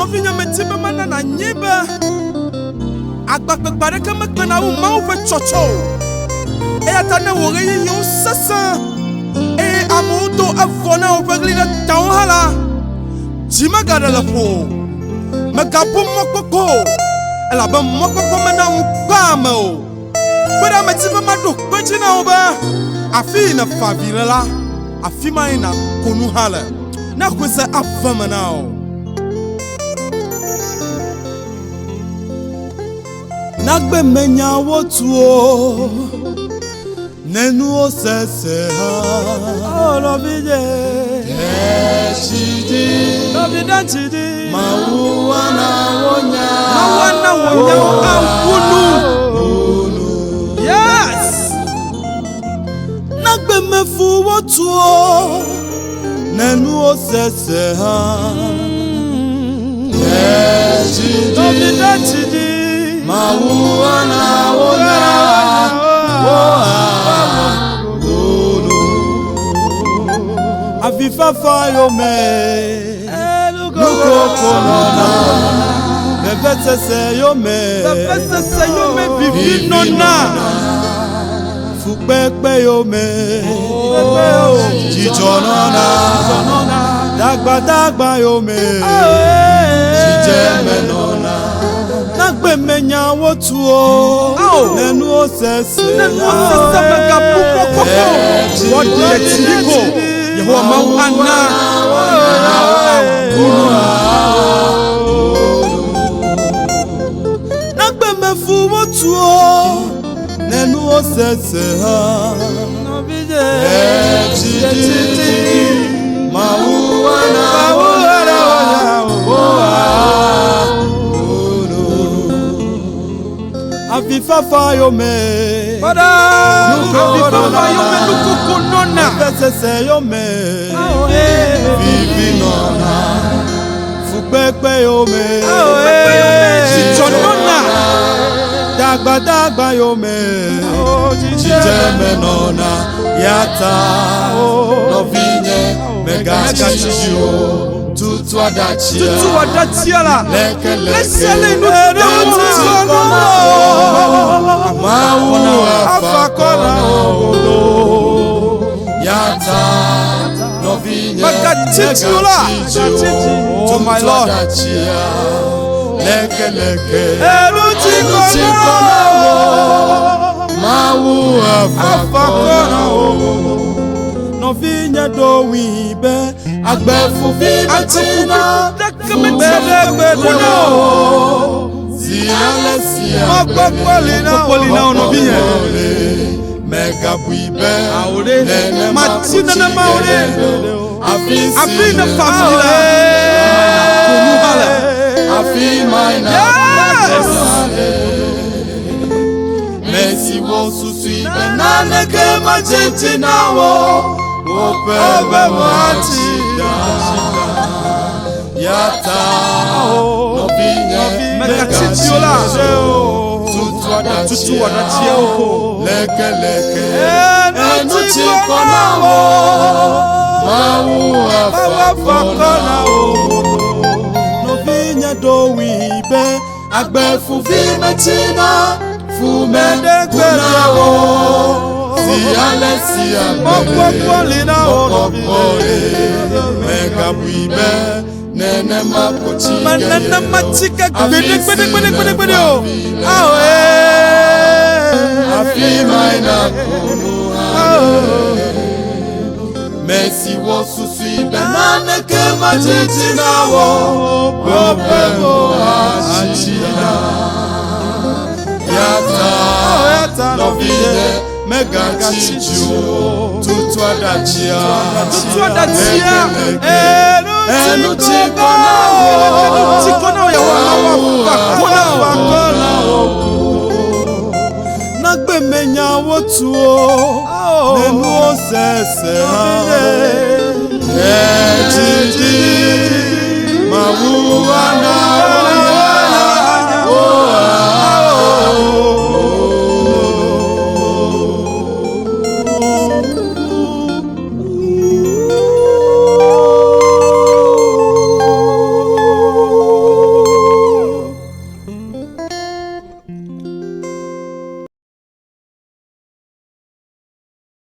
no vinya metibe mana na nyibe agbakpegbare kama kana u ma uve chocho e atane wore yi yo sasa e amuto avona ovegli na tawhala jima gada la po magabu mokoko ela ba mokoko mana ukwama o bada metibe madu kwechina oba afi na favirela afi mai na konu hala na kwese afama now nagbe menya wotuo nenu osese ha olobije eshidi lobidanchidi mawuana wonya awunu yes nagbe mefu wotuo nenu osese ha eshidi lobidanchidi Mawuana wonya afifafa yome luko konona befesese yome vivi nona fupepe yome jijonona dagba yome jijeme nona nagbe menya wotuo nenu osese mega pupoko wodi etiriko yeho ma ana nagbe mefu wotuo nenu osese ha ejiji mawuana afifafa yome afifafa yome lukuku nona fesese yome vivi nona fupepe yome chicho nona dagba yome jijeme nona yata novinye mega chicho tutu adachia la lesele no mawu afakona yata novinye magachitula oh my lord leke elutikona mawu afakona novinye do wibe agbefu vimatina bedegbedo zialesia mapapolina onobiye mega buibe nene matina na maure afina famila kunuhala afimaina Messi wo susui benane ke machetina wo Ope matida yata novinya megachitiola tutu wadachia uko leke enuchikona wo mawu afakona wo novinya dowibe agbefu vimetina fumedekweria wo Sialesia Mokopolina Onopole Mega buibe Nene makochi Manana machika Gbede Awe Afima ina kunu Messi wo susui Benane ke majiti na wo Gope mo achina Yata Novide Mega chichu tutu adachia enuchikona ya wakona nagbe menya wotuo nenu osese ha ejiji